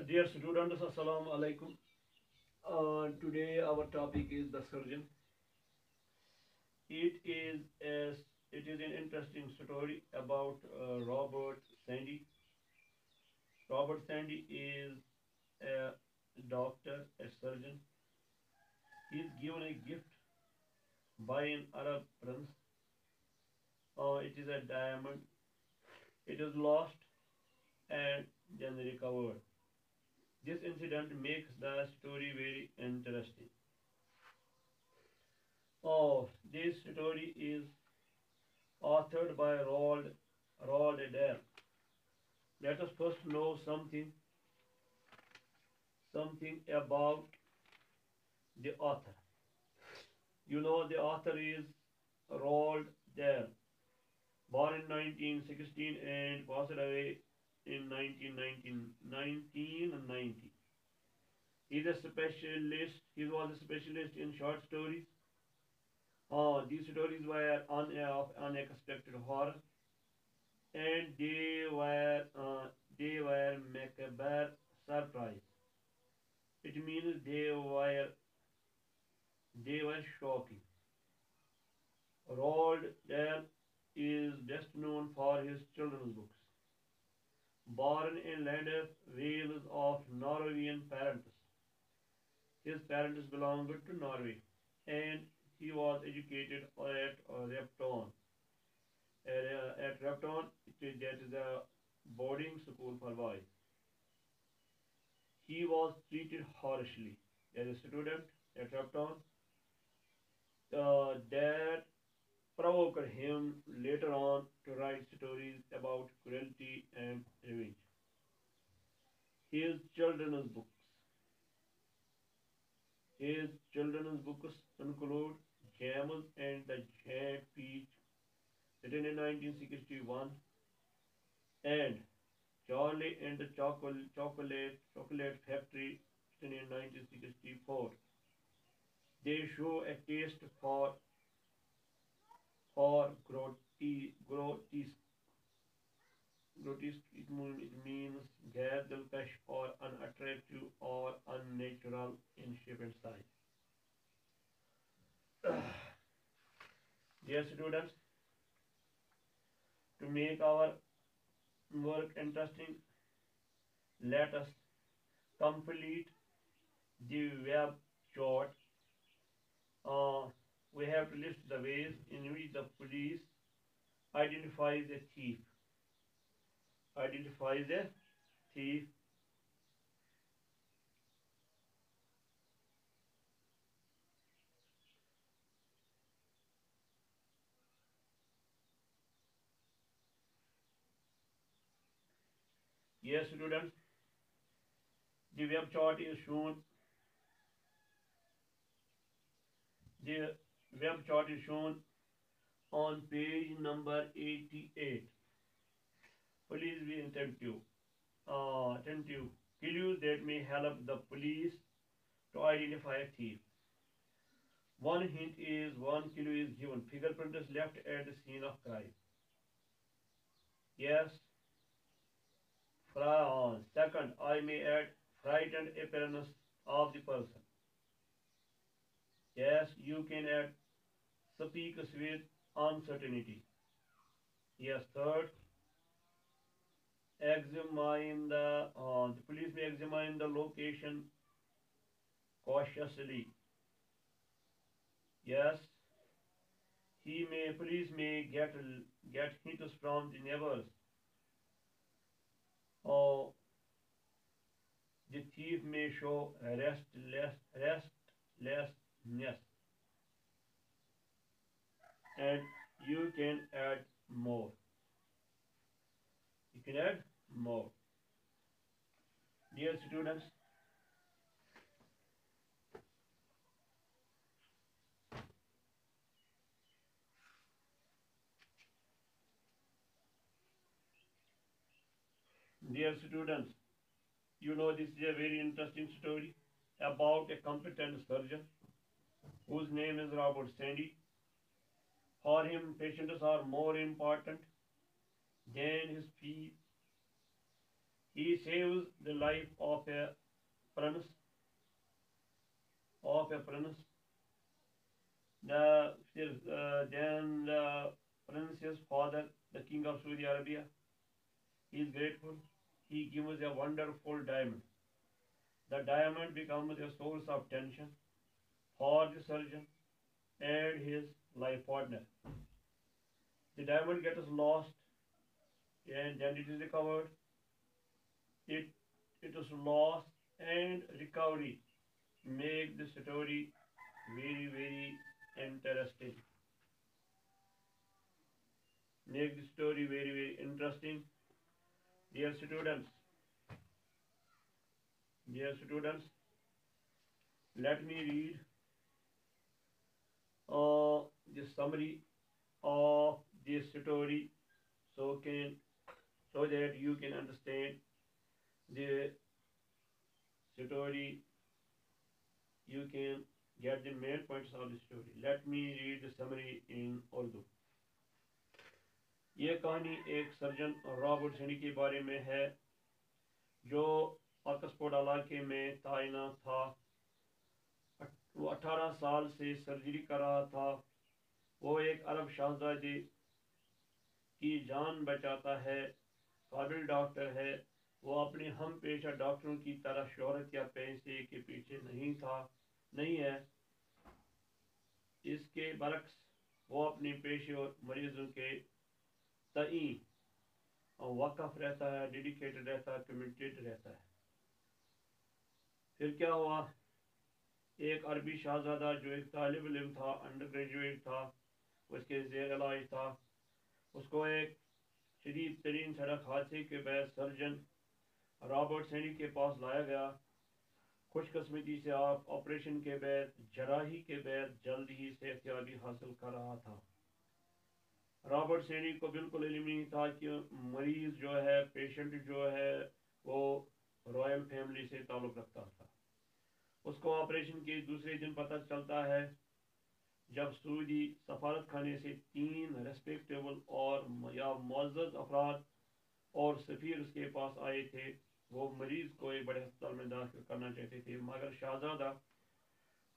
Dear students, Assalamu alaikum. Today our topic is the surgeon. It is as it is an interesting story about Robert Sandy. Robert Sandy is a doctor, a surgeon. He is given a gift by an Arab prince. It is a diamond. It is lost and then recovered. This incident makes the story very interesting. This story is authored by Roald Dahl. Let us first know something about the author. You know the author is Roald Dahl, born in 1916 and passed away in 1990. He's a specialist. He was a specialist in short stories. These stories were of unexpected horror, and they were macabre surprise. It means they were shocking. Roald Dahl is best known for his children's books. Born in Llandaff, Wales of Norwegian parents. His parents belonged to Norway and he was educated at Repton. At Repton, that is a boarding school for boys. He was treated harshly as a student at Repton. That provoked him later on to write stories about cruelty and revenge. His children's books. His children's books include James and the Giant Peach, written in 1961, and Charlie and the Chocolate Factory, written in 1964. They show a taste for grotesque. It means ghar dilkash or unattractive or unnatural in shape and size. Dear students, to make our work interesting, let us complete the web chart. Uh, we have to list the ways in which the police identifies a thief. Identifies a thief. Yes, students, the web chart is shown. The web chart is shown on page number 88. Please be attentive. Attentive. Clues that may help the police to identify a thief. One hint is one clue is given. Fingerprint is left at the scene of crime. Yes. Second, I may add frightened appearance of the person. Yes, you can add speaks with uncertainty. Yes. Third, the police may examine the location cautiously. Yes, police may get hints from the neighbors. Or the thief may show restlessness, and you can add more. You can add more. Dear students, dear students, you know this is a very interesting story about a competent surgeon whose name is Robert Sandy. For him, patients are more important than his fees. He saves the life prince of a prince. Then the prince's father, the king of Saudi Arabia, he is grateful. He gives a wonderful diamond. The diamond becomes a source of tension for the surgeon and his life partner. The diamond gets lost and then it is recovered. It it is lost and recovery make the story very interesting. Make the story very interesting. Dear students, dear students, let me read the summary of this story so can so that you can understand the story. You can get the main points of the story. Let me read the summary in Urdu. ये कहानी एक surgeon Robert सेनी के बारे में है जो Oxford इलाके में तैनात था। वो 18 साल से सर्जरी कर रहा था। वो एक अरब शहजादे की जान बचाता है। काबिल डॉक्टर है। वो अपने हम पेशा डॉक्टरों की तरह शोहरत या पैसे के पीछे नहीं है। इसके बरक्स वो अपने पेशे और मरीजों के तई वक़्फ़ रहता है, डेडिकेटेड रहता है, कमिटेड रहता है। फिर क्या हुआ? एक अरबी शहजादा जो एक तालिब इल्म था, अंडर ग्रेजुएट था, उसके ज़ेर इलाज था, उसको एक शदीद तरीन सड़क हादसे के बाद सर्जन रॉबर्ट सेनी के पास लाया गया। खुशकिस्मती से आप ऑपरेशन के बाद, जराही के बाद जल्द ही सेहतयाबी हासिल कर रहा था। रॉबर्ट सेनी को बिल्कुल इल्म नहीं था कि मरीज जो है, पेशेंट जो है, वो रॉयल फैमिली से ताल्लुक़ रखता था। उसको ऑपरेशन के दूसरे दिन पता चलता है जब सऊदी सफारत खाने से 3 रेस्पेक्टेबल और या मुअज़्ज़ज़ अफराद और सफ़ीर उसके पास आए थे। वो मरीज़ को एक बड़े अस्पताल में दाखिल करना चाहते थे, मगर शहजादा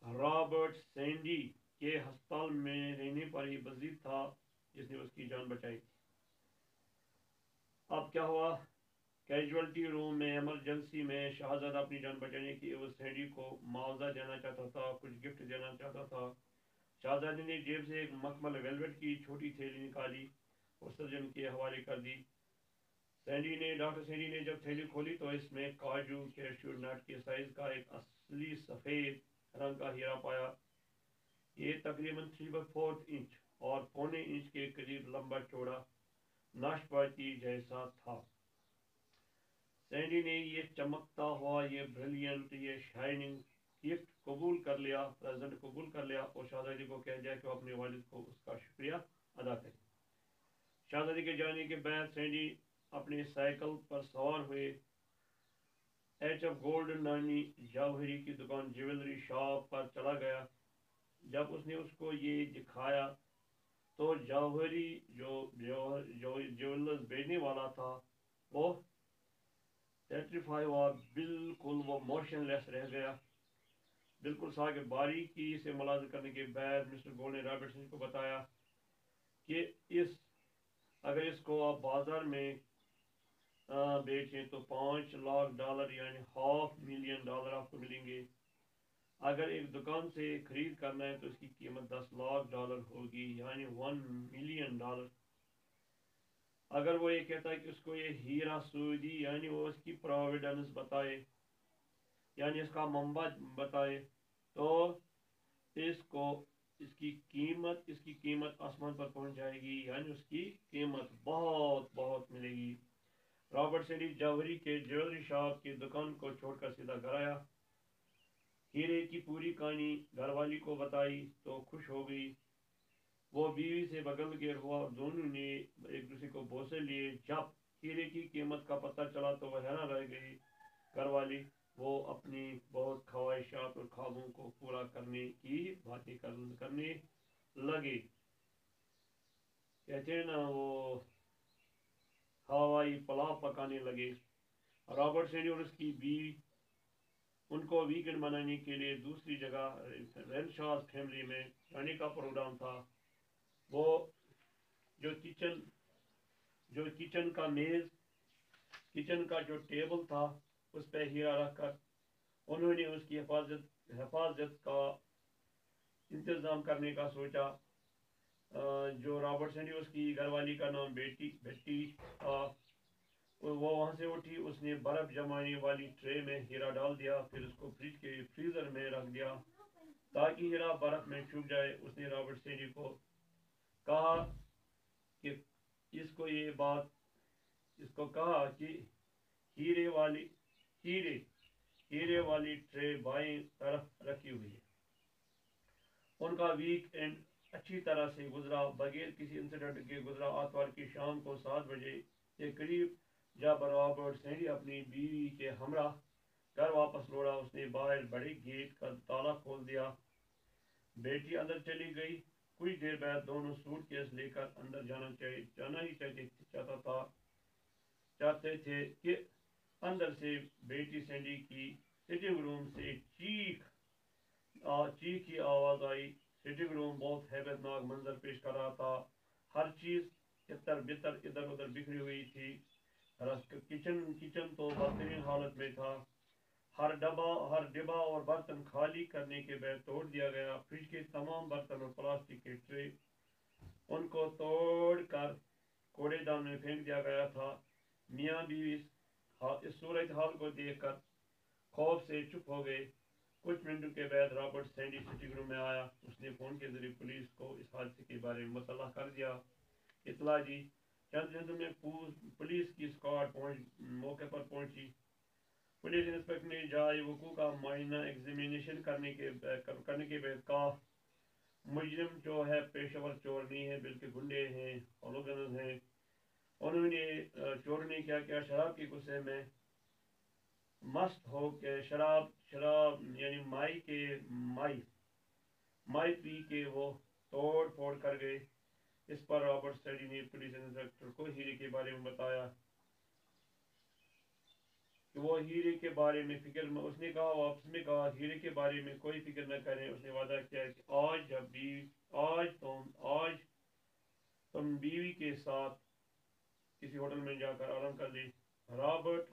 रॉबर्ट सैंडी के अस्पताल में रहने पर ही बजीद था जिसने उसकी जान बचाई थी। अब क्या हुआ? कैजुअल्टी रूम में इमरजेंसी में शहजादा अपनी जान बचाने की एवज सैंडी को मुआवजा देना चाहता था, कुछ गिफ्ट देना चाहता था। शहजादे ने जेब से एक मखमल वेलवेट की छोटी थैली निकाली और सर्जन के हवाले कर दी। डॉक्टर सैंडी ने जब थैली खोली तो इसमें काजू कैशू नट के साइज का एक असली सफ़ेद रंग का हीरा पाया। ये तकरीबन 3/4 इंच और पौने इंच के करीब लंबा चौड़ा नाशपाती जैसा था। सैंडी ने ये चमकता हुआ, ये ब्रिलियंट, ये शाइनिंग गिफ्ट कबूल कर लिया, प्रेजेंट कबूल कर लिया और शहजादी को कह दिया कि वो अपने वालिद को उसका शुक्रिया अदा करें। शहजादी के जाने के बाद सैंडी अपने साइकिल पर सवार हुए HF गोल्ड नानी जौहरी की दुकान ज्वेलरी शॉप पर चला गया। जब उसने उसको ये दिखाया तो जौहरी जो ज्वेलर्स बेचने वाला था वो पेट्रीफाई हुआ, बिल्कुल वो मोशनलेस रह गया। बिल्कुल सागे बारीकी से मुलाज़ा करने के बाद मिस्टर गोल्ड ने रॉबर्टसन को बताया कि अगर इसको आप बाजार में बेचें तो $5 लाख यानी $500,000 आपको मिलेंगे। अगर एक दुकान से खरीद करना है तो इसकी कीमत $10 लाख होगी यानी $1 मिलियन। अगर वो ये कहता है कि उसको ये हीरा सऊदी यानी वो इसकी प्रोविडेंस बताए यानी इसका मंबा बताए तो इसकी कीमत आसमान पर पहुंच जाएगी, यानी उसकी कीमत बहुत मिलेगी। रॉबर्ट सैंडी जौहरी के ज्वेलरी शॉप की दुकान को छोड़कर सीधा घर आया। हीरे की पूरी कहानी घरवाली को बताई तो खुश हो गई। वो बीवी से बगल गिर हुआ और दोनों ने एक दूसरे को बोसे लिए। जब हीरे की कीमत का पता चला तो वह हैरान रह गई। घरवाली वो अपनी बहुत ख्वाहिशात और ख्वाबों को पूरा करने की बातें करने लगे। कहते हैं ना, वो हवाई पुलाव पकाने लगे। रॉबर्ट सैंडी और उसकी बीवी, उनको वीकेंड मनाने के लिए दूसरी जगह रेनशॉज फैमिली में जाने का प्रोग्राम था। वो जो किचन जो किचन का मेज, किचन का जो टेबल था, उस पर हीरा रखकर उन्होंने उसकी हिफाजत का इंतज़ाम करने का सोचा। जो रॉबर्ट सैंडी, उसकी घरवाली का नाम बेटी था, वो वहाँ से उठी, उसने बर्फ़ जमाने वाली ट्रे में हीरा डाल दिया, फिर उसको फ्रिज के फ्रीज़र में रख दिया ताकि हीरा बर्फ़ में छुप जाए। उसने रॉबर्ट सैंडी को कहा कि इसको ये बात इसको कहा कि हीरे वाली हीरे हीरे वाली ट्रे बाएं तरफ रखी हुई है। उनका वीक एंड अच्छी तरह से गुजरा, बगैर किसी इंसिडेंट के गुजरा। आतवार की शाम को 7 बजे के करीब जब रॉबर्ट सैंडी अपनी बीवी के हमरा घर वापस लौटा, उसने बाहर बड़े गेट का ताला खोल दिया। बेटी अंदर चली गई। कुछ देर बाद दोनों सूटकेस लेकर अंदर जाना ही चाहते थे कि अंदर से बेटी सैंडी की सिटिंग रूम से चीख की आवाज़ आई। सिटिंग रूम बहुत हैबतनाक मंजर पेश कर रहा था। हर चीज़ तितर बितर इधर उधर बिखरी हुई थी। किचन तो बदतरीन हालत में था। हर डिब्बा और बर्तन खाली करने के बाद तोड़ दिया गया। फ्रिज के तमाम बर्तन और प्लास्टिक के ट्रे, उनको तोड़ कर कूड़ेदान में फेंक दिया गया था। मियाँ बीवी इस सूरत हाल को देखकर खौफ से चुप हो गए। कुछ मिनटों के बाद रॉबर्ट सैंडी सिटिंग रूम में आया। उसने फ़ोन के जरिए पुलिस को इस हादसे के बारे में मुतल्ला कर दिया, इतला दी। चंद मिनटों में पुलिस की स्क्वाड मौके पर पहुंची। पुलिस इंस्पेक्टर ने जाए वकूअ का मायना एग्जामिनेशन करने के बाद कहा, मुजरिम जो है पेशेवर चोर नहीं है, बल्कि गुंडे हैं, हॉलोगन्स हैं। उन्होंने चोर ने क्या किया, शराब के गुस्से में मस्त हो के शराब शराब यानी माई पी के वो तोड़ फोड़ कर गए। इस पर रॉबर्ट सैंडी ने पुलिस इंस्पेक्टर को हीरे के बारे में बताया कि वो हीरे के बारे में उसने कहा, वापस में कहा, हीरे के बारे में कोई फिक्र न करें। उसने वादा किया कि आज तुम बीवी के साथ किसी होटल में जाकर आराम कर ले। रॉबर्ट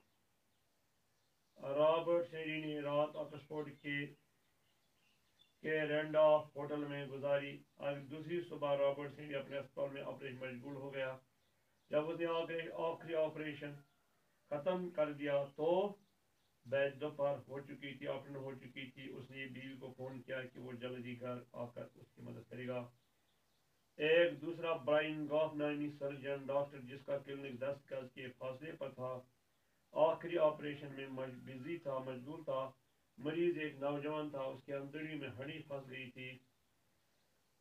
रॉबर्ट सैंडी ने रात ऑक्सफोर्ड के रैंडॉल्फ होटल में गुजारी। आज दूसरी सुबह रॉबर्ट सैंडी अपने अस्पताल में ऑपरेशन मशगूल हो गया। जब उसने आखिरी ऑपरेशन ख़त्म कर दिया तो बैच दोपहर हो चुकी थी, ऑपरेशन हो चुकी थी। उसने बीवी को फ़ोन किया कि वो जल्दी घर आकर उसकी मदद करेगा। एक दूसरा ब्रायन गॉफ नामी सर्जन डॉक्टर, जिसका क्लिनिक 10 गज के फासले पर था, आखिरी ऑपरेशन में मशगूल था। मरीज एक नौजवान था, उसके अंदरूनी में हड्डी फंस गई थी।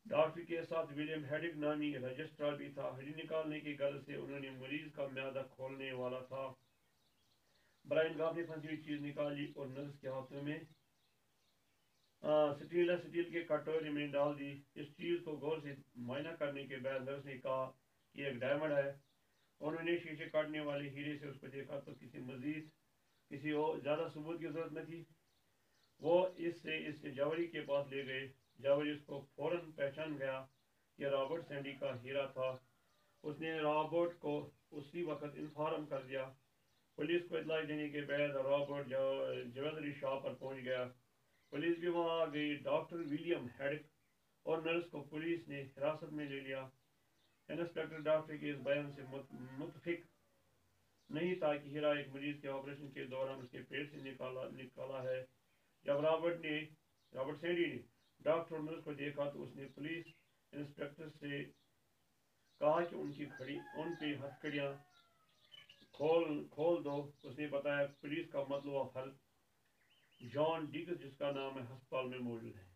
डॉक्टर के साथ विलियम हेडिक नामी रजिस्ट्रार भी था। हड्डी निकालने की गर्ज से उन्होंने मरीज का म्यादा खोलने वाला था। ब्रायन गॉफ ने फंसी हुई चीज़ निकाली और नर्स के हाथों में स्टील के कटोरे में डाल दी। इस चीज़ को गौर से मुआयना करने के बाद नर्स ने कहा कि एक डायमंड है। उन्होंने शीशे काटने वाले हीरे से उसको देखा तो किसी और ज़्यादा सबूत की जरूरत न थी। वो इससे जवरी के पास ले गए। जवरी उसको फौरन पहचान गया कि रॉबर्ट सैंडी का हीरा था। उसने रॉबर्ट को उसी वक्त इन्फॉर्म कर दिया। पुलिस को इतला देने के बाद रॉबर्ट ज्वेलरी शॉप पर पहुंच गया। पुलिस भी वहां आ गई। डॉक्टर विलियम हेडिक और नर्स को पुलिस ने हिरासत में ले लिया। इंस्पेक्टर डॉक्टर के इस बयान से मुतफिक नहीं था कि हीरा एक मरीज के ऑपरेशन के दौरान उसके पेट से निकाला है। जब रॉबर्ट सैंडी ने डॉक्टर और नर्स को देखा तो उसने पुलिस इंस्पेक्टर से कहा कि उन पे हथकड़ियाँ खोल दो। उसने बताया पुलिस का मतलब हल जॉन डिग्स, जिसका नाम है, अस्पताल में मौजूद है।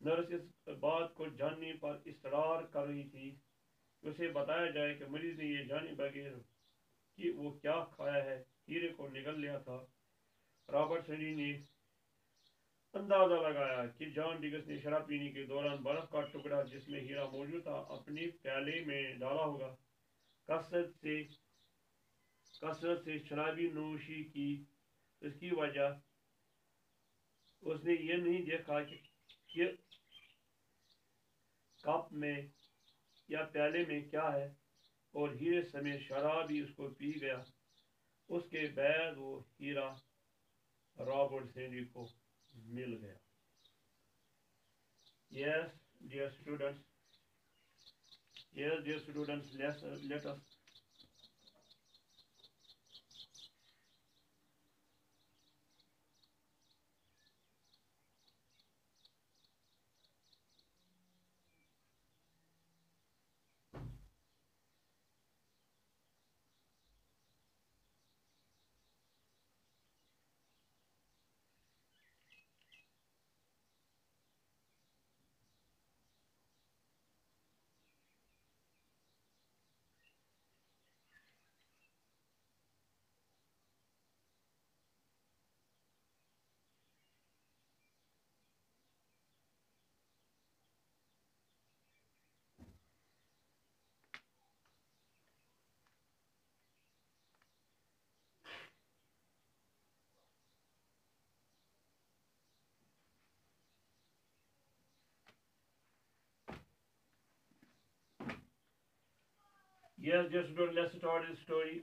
नर्स इस बात को जानने पर इसरार कर रही थी कि उसे बताया जाए कि मरीज ने यह जाने बगैर कि वो क्या खाया है, हीरे को निगल लिया था। रॉबर्ट सैंडी ने अंदाजा लगाया कि जॉन डिग्स ने शराब पीने के दौरान बर्फ का टुकड़ा जिसमें हीरा मौजूद था अपने प्याले में डाला होगा। कसरत से कसरत से शराबी नोशी की। इसकी वजह उसने ये नहीं देखा कि कप में या प्याले में क्या है, और हीरे समेत शराब ही उसको पी गया। उसके बाद वो हीरा रॉबर्ट सैंडी को मिल गया। Yes, dear students. Yes, dear students. Let us. Yes, dear students. Let's start this story.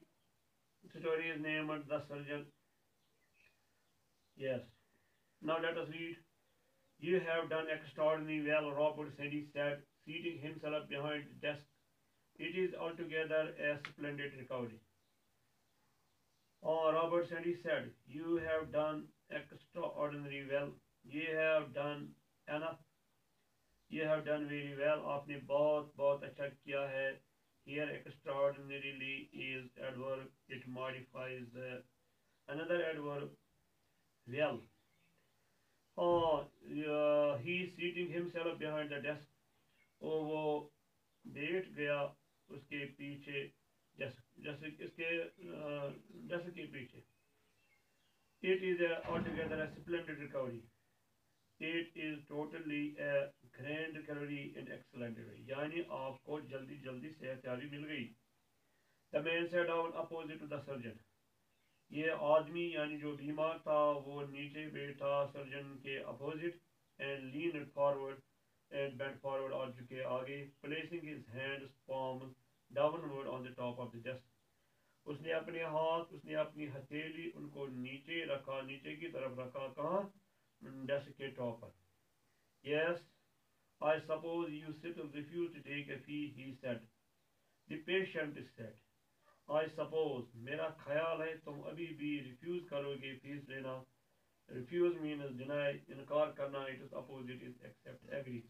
The story is named The Surgeon. Yes. Now let us read. You have done extraordinarily well, Robert Sandy said, seating himself behind the desk. It is altogether a splendid recovery. Oh, Robert Sandy said, you have done extraordinarily well. You have done enough. You have done very well. आपने बहुत बहुत अच्छा किया है. Here extraordinarily is adverb. It modifies another adverb. Well. Oh, he is seating himself behind the desk. Oh, वो बैठ गया उसके पीछे, जैसे इसके डेस्क के पीछे. It is altogether a splendid recovery. It is totally a grand recovery and excellent recovery. यानी आपको जल्दी जल्दी सेहतयाबी मिल गई. The man sat down opposite to the surgeon. ये आदमी यानी जो बीमार था वो नीचे बैठा सर्जन के opposite and leaned forward and bent forward और झुके आगे, placing his hands palms downward on the top of the desk. उसने अपनी हथेली उनको नीचे रखा, नीचे की तरफ रखा. कहाँ? डेस्क के टॉप पर. Yes, I suppose you still refuse to take a fee, he said. The patient said. I suppose, मेरा ख्याल है तुम अभी भी रिफ्यूज करोगे फीस लेना. Refuse means deny, इनकार करना. It is opposite is accept, agree.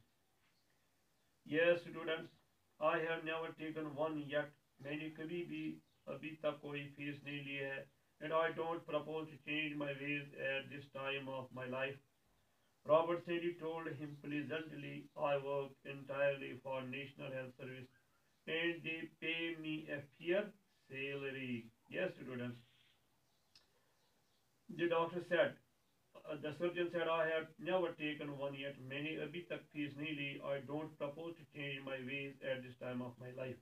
Yes, students, I have never taken one yet. मैंने कभी भी अभी तक कोई फीस नहीं ली है. And I don't propose to change my ways at this time of my life. Robert Sandy told him pleasantly, I work entirely for National Health Service and they pay me a fair salary. Yes, students. The doctor said, the surgeon said, I have never taken one yet. मैंने अभी तक fees नहीं ली. I don't propose to change my ways at this time of my life.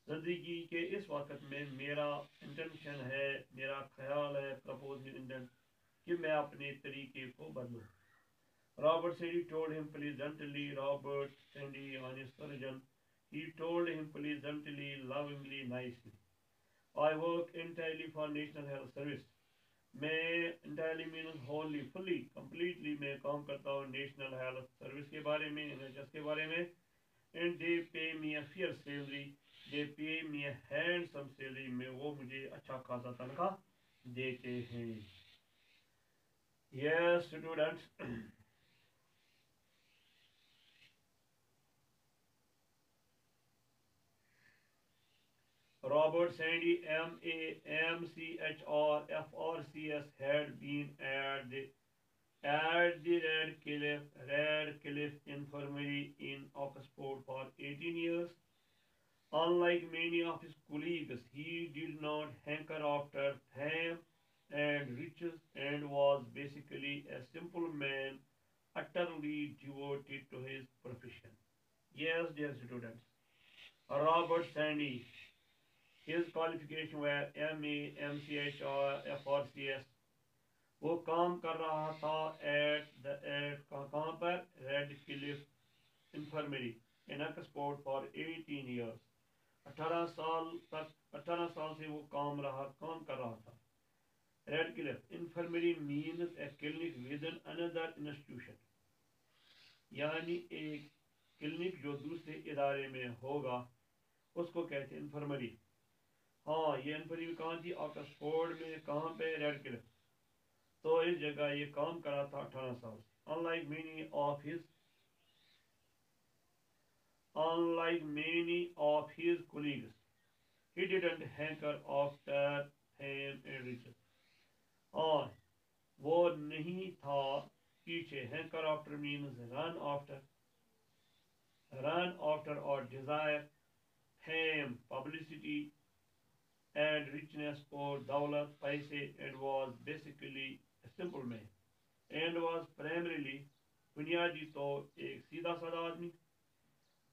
जिंदगी के इस वक्त में मेरा इंटेंशन है, मेरा ख्याल है, प्रपोज इंटेंट, कि मैं अपने तरीके को बदलूं. Robert Sandy told him pleasantly. Robert Sandy, honest surgeon, he told him pleasantly, lovingly, nicely. I work entirely for National Health Service. मैं entirely means wholly, fully, completely मैं काम करता हूँ नेशनल हेल्थ सर्विस के बारे में, NHS के बारे में. And they pay me a fair salary. They pay me a handsome salary. में वो मुझे अच्छा खासा तनख्वाह देते हैं. Yes, students. Robert Sandy, MAMCHRFRCS, had been at the Radcliffe Infirmary in Oxford for 18 years. Unlike many of his colleagues, he did not hanker after fame and riches and was basically a simple man utterly devoted to his profession. Yes, dear students, Robert Sandy His qualification were ME, MCH और FRCS. वो काम कर रहा था at कहाँ पर, Radcliffe infirmary in Oxford for 18 years. 18 साल से वो काम कर रहा था. Radcliffe infirmary means a clinic within another institution, यानी एक क्लिनिक जो दूसरे इदारे में होगा उसको कहते हैं इंफर्मरी. हाँ, ये इंफर्मरी कहाँ थी, ऑक्सफोर्ड में. कहाँ पे, रेड क्लिफ. तो इस जगह ये काम करा था 18 साल से. Unlike many of his colleagues, he didn't hanker after fame and riches. और वो नहीं था पीछे. Hanker after means run after or desire fame, publicity and richness or dawlat, paise, and was basically a simple man and was primarily बुनियादी तो एक सीधा साधा आदमी.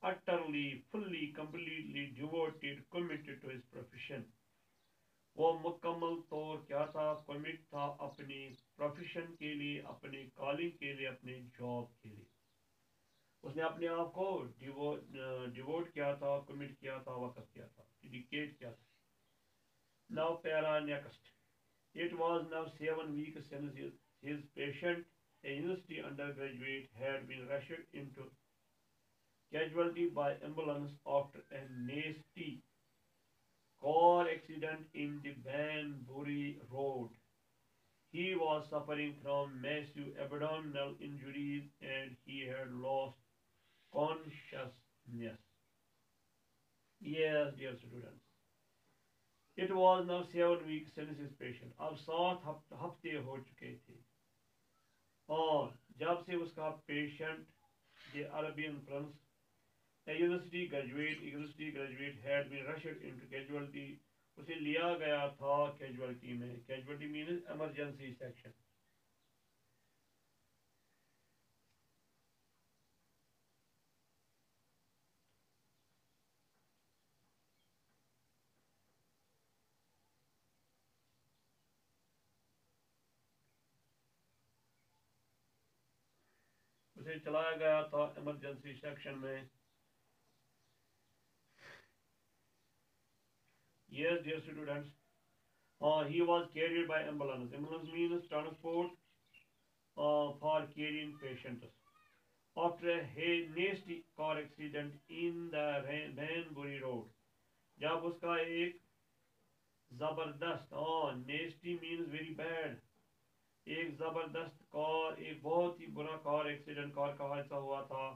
Utterly, fully, completely devoted, committed to his profession. वो मुकम्मल तौर क्या था, कमिट था अपनी प्रोफेशन के लिए, अपनी कॉलिंग के लिए, अपने जॉब के लिए. उसने अपने आप को डिवोट किया था, कमिट किया था, वक़्त किया था, डेडिकेट किया था. Now para next. It was now 7 weeks since his patient, a university undergraduate, had been rushed into casualty by ambulance after a nasty car accident in the Banbury Road. He was suffering from massive abdominal injuries and he had lost consciousness. Yes, dear students. It was now 7 weeks since his patient. अब 7 हफ्ते हो चुके थे और जब से उसका patient, the Arabian prince, a university graduate had been rushed into casualty. उसे लिया गया था casualty में. Casualty means emergency section. उसे चलाया गया था emergency section में. Yes, dear students. He was carried by ambulance. Ambulance means transport for carrying patients. After a nasty car accident in the Banbury Road. जब उसका एक जबरदस्त, nasty means very bad, एक जबरदस्त कार, एक बहुत ही बुरा कार एक्सीडेंट, कार का हादसा हुआ था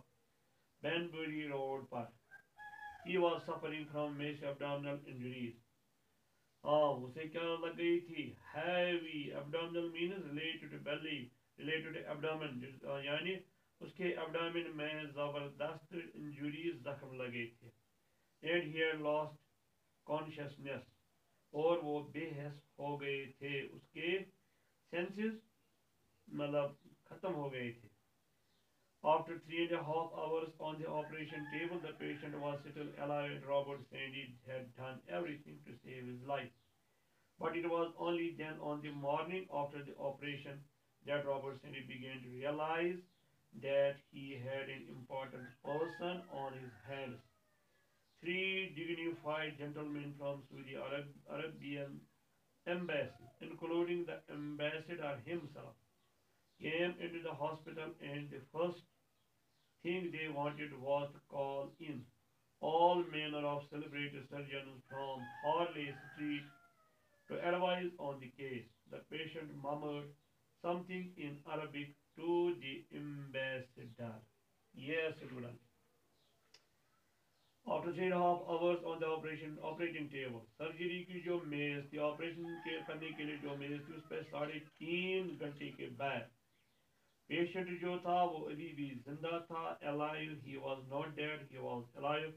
Banbury रोड पर. He was suffering from massive abdominal injuries. उसे क्या लग गई थी, heavy. abdominal means related to belly, related to abdomen, यानी उसके abdomen में जबरदस्त इंजुरीज, जख्म लगे थे. And he had lost consciousness, और वो बेहस हो गए थे. उसके सेंसेस मतलब खत्म हो गए थे. After 3.5 hours on the operation table, the patient was still alive. Robert Sandy had done everything to save his life. But it was only then, on the morning after the operation, that Robert Sandy began to realize that he had an important person on his hands. 3 dignified gentlemen from Saudi Arabian embassy, including the ambassador himself, came into the hospital, and the first thing they wanted was to call in all manner of celebrated surgeons from Harley Street to advise on the case. The patient murmured something in Arabic to the ambassador. Yes, students. After 3.5 hours on the operating table, surgery की जो मेज थी, operation के करने के लिए जो मेज थी, उस पर 3.5 घंटे के बाद पेशेंट जो था वो अभी भी जिंदा था. alive, he was not dead, he was alive.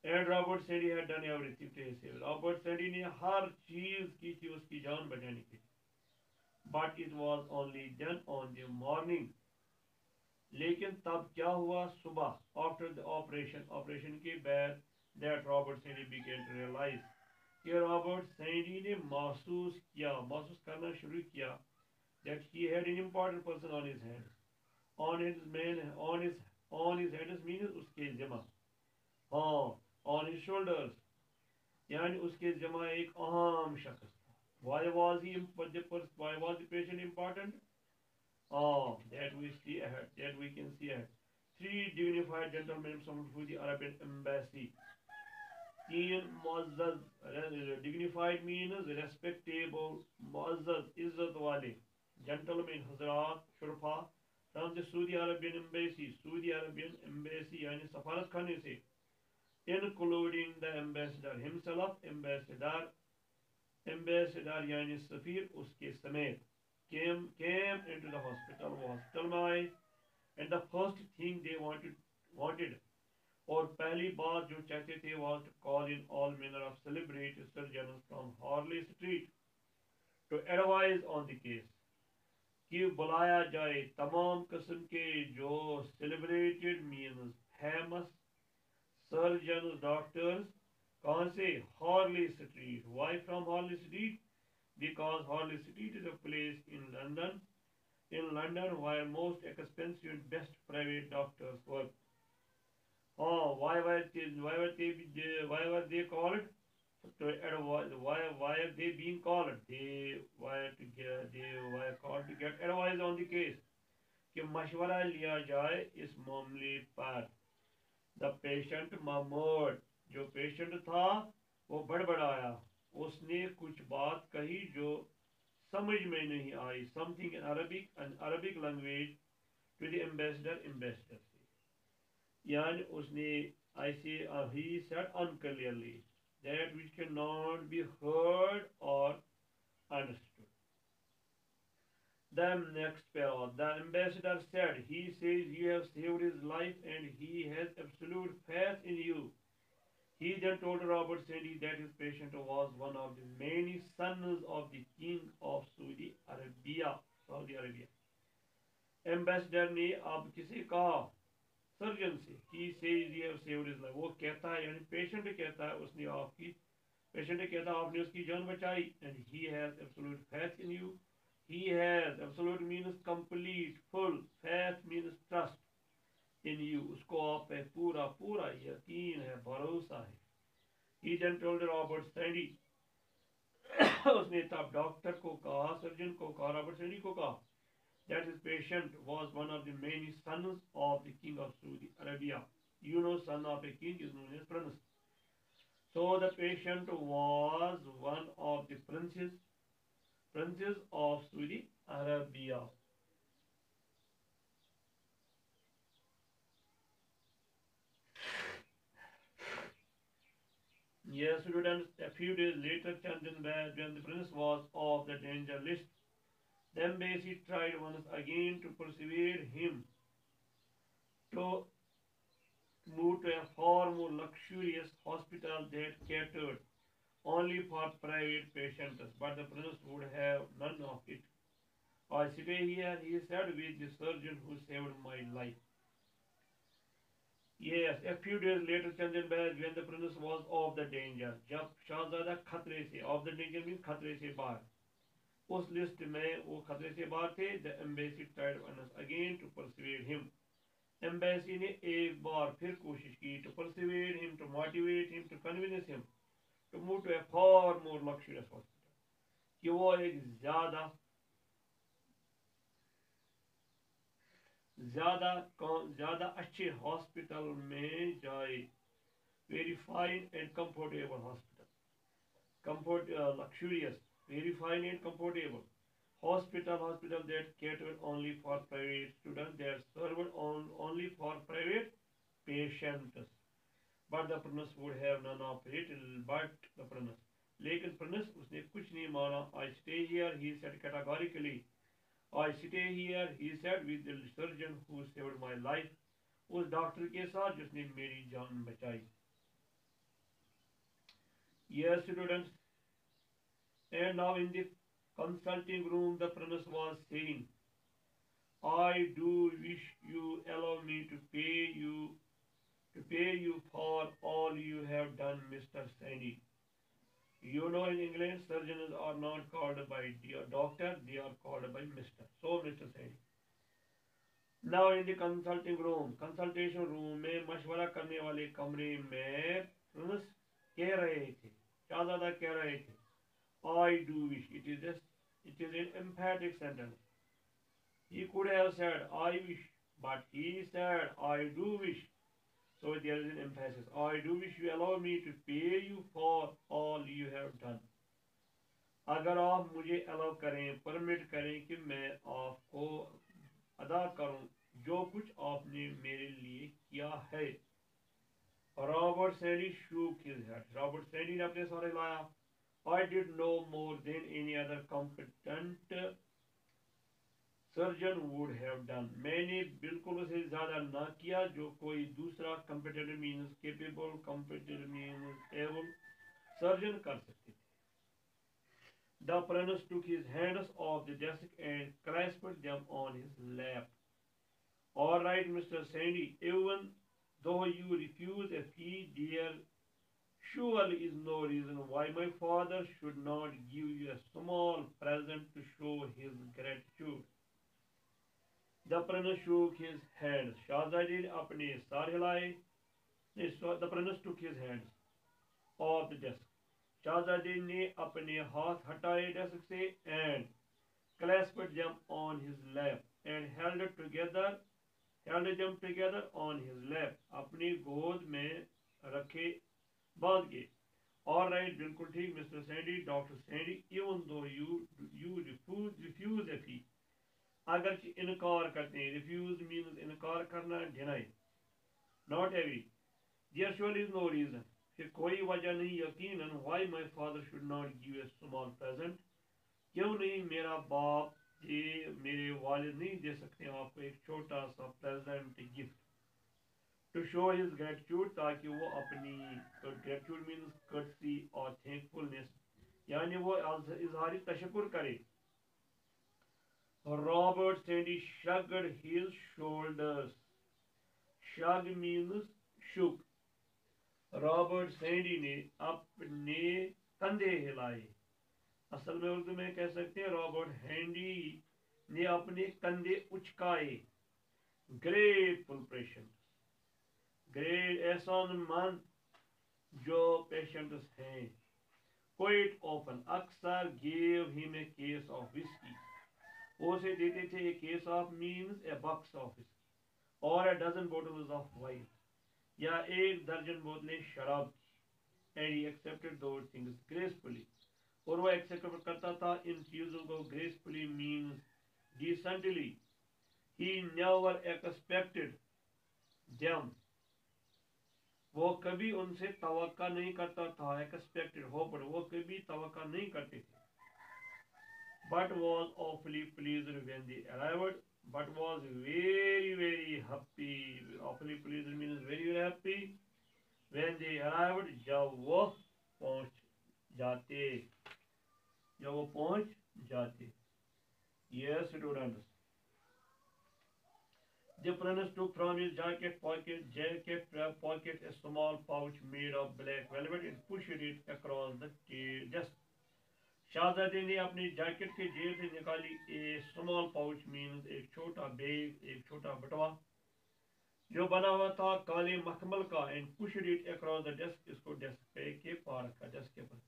And Robert Sandy had done everything to save. Robert Sandy ने हर चीज की थी उसकी जान बचाने की. But it was only done on the morning. लेकिन तब क्या हुआ, सुबह, after the operation के बाद, that Robert Sandy began to realize कि रॉबर्ट सैंडी ने महसूस करना शुरू किया that he had an important person on his head. On his man, on his head means उसके ज़िम्मा. हाँ, on his shoulders. यानी उसके ज़िम्मा एक अहम शख्स था. Why was the patient important? That we see ahead. That we can see ahead. Three dignified gentlemen summoned to the Arabian embassy. तीन मुअज़्ज़ज़ dignified means respectable, मुअज़्ज़ज़ इज्जत वाले, gentlemen हजरात शुरफा from the Saudi Arabian embassy यानी सफारत खाने से, including the ambassador himself, ambassador यानी सफीर उसके समेत, came into the hospital, वो hospital में आए, and the first thing they wanted और पहली बात जो चाहते थे was to call in all manner of celebrated surgeons from Harley Street to advise on the case. कि बुलाया जाए तमाम किस्म के जो celebrated means famous surgeons doctors कहाँ से Harley Street. Why from Harley Street? Because Harley Street is a place in London where most expensive and best private doctors work. Why were they called? Why are they being called? They were called to get advice on the case. कि मशवरा लिया जाए इस मामले पर. The patient murmured. जो patient था वो बड़बड़ाया. उसने कुछ बात कही जो समझ में नहीं आई. Something in Arabic language to the ambassador से. यानी उसने ऐसे he said unclearly that which cannot be heard or understood. The next paragraph, the ambassador said, he says you have saved his life and he has absolute faith in you. He then told Robert Sandy that his patient was one of the many sons of the king of Saudi Arabia. Ambassador ने अब किसे कहा? Surgeon से. He says you have saved his life. वो कहता है यानी patient कहता है उसने आपकी पेशेंट कहता है आपने उसकी जान बचाई. And he has absolute faith in you. He has absolute means complete, full. Faith means trust in you. उसको आप पे पूरा यकीन है, भरोसा है. He then told Robert Sandy. उसने तब डॉक्टर को कहा, सर्जन को कहा, रॉबर्ट सैंडी को कहा that his patient was one of the many sons of the king of Saudi Arabia. You know, son of a king is known as prince. So the patient was one of the princes of Saudi Arabia. Yes, students, a few days later, when the prince was off the danger list, the embassy tried once again to persuade him to move to a far more luxurious hospital that catered only for private patients, but the prince would have none of it. I stay here, he said, with the surgeon who saved my life. Yes, a few days later, Chandan Baz, when the prince was off the danger, जब शाहजादा खतरे से, off the danger means खतरे से बाहर, उस list में वो खतरे से बाहर थे. The embassy tried once again to persuade him. Embassy ने एक बार फिर कोशिश की to persuade him, to motivate him, to convince him to move to a far more luxurious hospital. कि वो एक ज़्यादा अच्छे हॉस्पिटल में जाए. Very fine and comfortable hospital. Luxurious, very fine and comfortable. Hospital that catered only for private students, that served only for private patients. But the prince would have none of it. लेकिन prince उसने कुछ नहीं माना. I stay here, he said categorically. I stay here, he said, with the surgeon who saved my life. उस doctor के साथ जिसने मेरी जान बचाई. Yes, students. And now in the consulting room, the prince was saying, I do wish you allow me to pay you for all you have done, Mr. Sandy. You know, in England, surgeons are not called by dear doctor, they are called by Mr. So, Mr. Sandy. Now in the consultation room में मशवरा करने वाले कमरे में Prince कह रहे थे, शहजादा कह रहे थे, I do wish. It is an emphatic sentence. He could have said I wish, but he said I do wish. So there is an emphasis. I do wish you allow me to pay you for all you have done. अगर आप मुझे allow करें, permit करें कि मैं आपको अदा करूं जो कुछ आपने मेरे लिए किया है। Robert Sandy shook his head. Robert Sandy ने अपने सर हिलाया। I did no more than any other competent surgeon would have done. मैंने बिल्कुल उसे ज्यादा ना किया जो कोई दूसरा competent means capable, competent means able surgeon कर सकते थे। The apprentice took his hands off the desk and clasped them on his lap. All right, Mr. Sandy, even though you refuse a fee, there surely is no reason why my father should not give you a small present to show his gratitude. The apprentice shook his hands. Shahzadi ने अपने sir हिलाए. The apprentice took his hands off the desk. Shahzadi ने अपने हाथ हटाए desk से and clasped them on his lap and held them together on his lap. अपनी गोद में रखे बांध के. All right, बिल्कुल ठीक, Mr. Sandy, Dr. Sandy. Even though you refuse a fee. अगर इनकार करते हैं, refuse means इनकार करना, deny, not agree. There surely is no reason. फिर कोई वजह नहीं यकीनन why my father should not give a small present. क्यों नहीं मेरा बाप मेरे वालिद नहीं दे सकते आपको एक छोटा सा present gift to show his gratitude ताकि वो अपनी ग्रेटिट्यूड मीन्स कर्टसी और थैंकफुलनेस यानी वो इजहारी तशक्कुर करे। Robert Sandy shrugged his shoulders. Shrug means shook. Robert Sandy ने अपने कंधे हिलाए। असल में उर्दू में कह सकते हैं रॉबर्ट हैंडी ने अपने कंधे उचकाए। ग्रेटफुल पेशेंट, ग्रेट एहसानमंद जो पेशेंट्स हैं। क्वाइट ओपन अक्सर give him a case of whisky, वो उसे देते थे a case of means a box of whisky और a dozen bottles of wine या एक दर्जन बोतलें शराब की। And he accepted those things gracefully, और वो एक्सेप्ट करता था इन चीज़ों को gracefully means decently. He never expected them, वो कभी उनसे तवक्का नहीं करता था। एक्सपेक्टेड होप, वो कभी तवक्का नहीं करते थे। But was awfully pleased when they arrived. But was very happy. Awfully pleased means very happy when they arrived. जब वो पहुंच जाते। Yes, students. The apprentice took from his jacket pocket a small pouch made of black velvet and pushed it across the desk. शहजादे ने अपनी jacket के जेब से निकाली ए स्मॉल पाउच मीन्स एक छोटा बैग, एक छोटा बटवा जो बना हुआ था काले मखमल का and pushed it across the desk, इसको डेस्क पे के पार रखा, डेस्क के पर।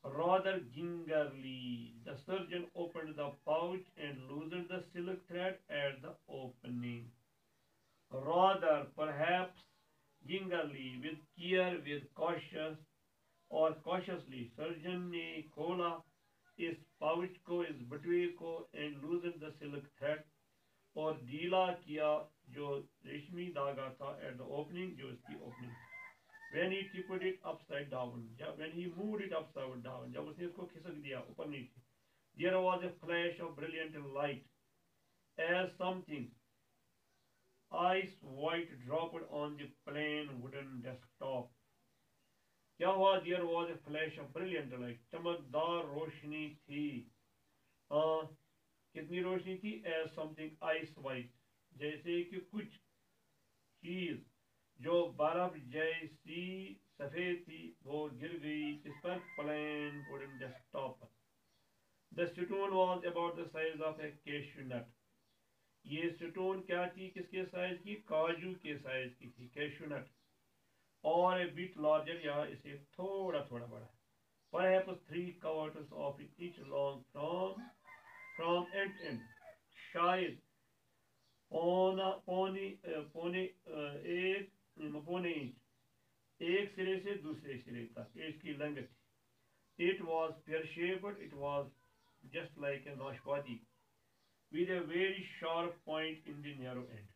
rather gingerly the surgeon opened the pouch and loosened the silk thread at the opening. Rather, perhaps, gingerly, with care, with cautious और cautiously सर्जन ने खोला इस पाउच को, इस बटुए को एंड लूजन द सिल्क थ्रेड, और ढीला किया जो रेशमी धागा था एट द ओपनिंग, जो इसकी opening. when he tipped it upside down, when he moved it upside down, जब उसने इसको खिसक दिया ऊपर नीचे, there was a flash of brilliant light as something ice white dropped on the plain wooden desktop. क्या हुआ? There was a flash of brilliant light, चमकदार रोशनी थी। कितनी रोशनी थी? As something ice white, जैसे कि कुछ चीज जो बर्फ जैसी सफेद थी वो गिर गई जिस पर प्लेन वुडन डेस्कटॉप पर। The stone was about the size of a cashew nut. ये स्टोन क्या थी, किसके साइज की, काजू के साइज की थी, कैशू नट। और ए बिट लार्जर, यहाँ इसे थोड़ा थोड़ा बड़ा। Perhaps 3 quarters of each long from end to end. शायद पौने पौने एक पौने इंच एक सिरे से दूसरे सिरे तक इसकी लंबाई थी। It was pear shaped. It was just like a नाशपाती with a very sharp point in the narrow end.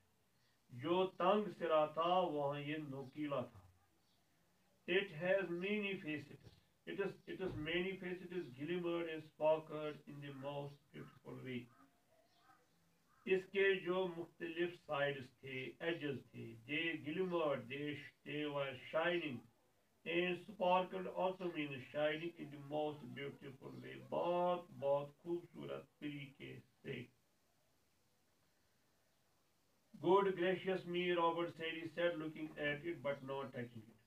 जो तंग सिरा था वहाँ ये नोकीला था। It has many facets. It is many facets, glimmered and sparkled in the most beautiful way. इसके जो मुख्तलिफ साइड्स थे, एजेस थे, they glimmered, they were shining, and sparkled also means shining in the most beautiful way. बहुत बहुत खूबसूरत तरीके से। Good gracious me, Robert said, he said, looking at it but not touching it.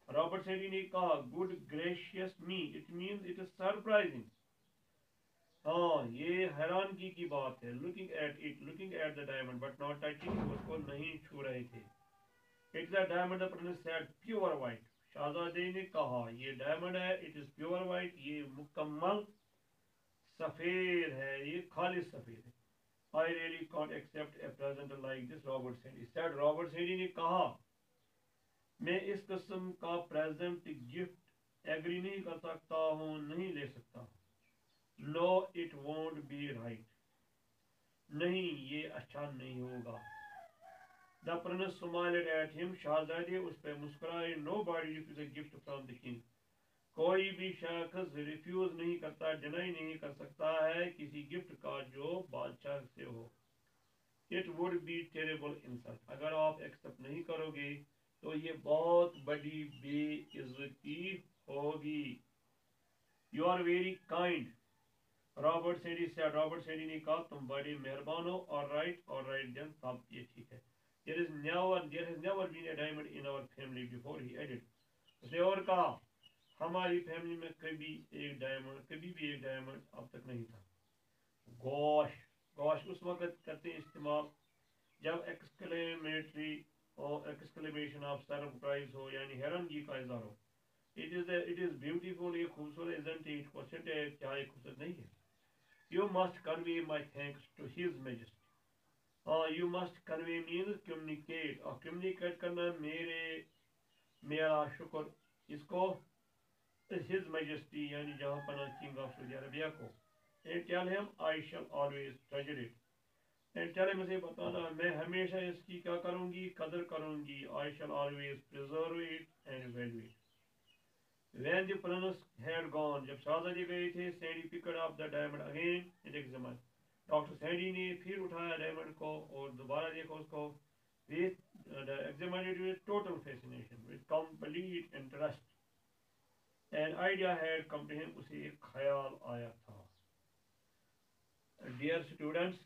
Robert Sadie ने कहा, good gracious me, it means it is surprising. हाँ, ये हैरानगी की बात है। Looking at the diamond but not touching, उसको नहीं छू रहे थे। It's a diamond, the prince said, pure white. शहजादे ने कहा, ये डायमंड है, इट इज प्योर वाइट, ये मुकम्मल सफेद है, ये खालिस सफेद है। I really can't accept a present like this, Robert Sadie said. Robert Sadie ने कहा, मैं इस किस्म का प्रेजेंट गिफ्ट एग्री नहीं कर सकता हूँ, नहीं ले सकता। No it won't be right, नहीं ये अच्छा नहीं होगा। The prince smiled at him, शहजादे उस पर मुस्कुराए। Nobody refuse a gift from the king, कोई भी शख्स रिफ्यूज नहीं करता, डिनाई नहीं कर सकता है किसी गिफ्ट का जो बादशाह से हो। It would be terrible insult, अगर आप एक्सेप्ट नहीं करोगे तो ये बहुत बड़ी बेइज्जती होगी। You are very kind, Robert Sadie said. Robert Sadie ने कहा, तुम बड़े मेहरबान हो। और राइट देन, तब ये ठीक है। there has never been a diamond in our family before, he added. उसने और कहा, हमारी फैमिली में कभी भी एक डायमंड अब तक नहीं था। गॉश उस वक्त करते इस्तेमाल जब एक्सक्लेमेटरी और एक्सक्लेमेशन ऑफ सरप्राइज हो, यानी हैरानगी का इज़हार हो। इट इज ब्यूटीफुल, ये खूबसूरत, इजंट इट, क्वेश्चन है, क्या ये खूबसूरत नहीं है। You must convey my thanks to his majesty. You must convey means communicate, और कम्युनिकेट करना मेरा शुक्र इसको हिज मैजेस्टी यानी जहाँ पना किंग ऑफ सऊदी अरबिया को। And tell him I shall always treasure it, and tell him, मुझे बताना मैं हमेशा इसकी क्या करूँगी, कदर करूँगी। I shall always preserve it and value it. When the prince had gone, जब शहजादे गए थे, सैडी picked up the diamond again and examined. Doctor Sadie ने फिर उठाया डायमंड को और दोबारा देखा उसको। With examined it with total fascination, with complete interest. An idea had come to him, उसे एक ख्याल आया था। Dear students,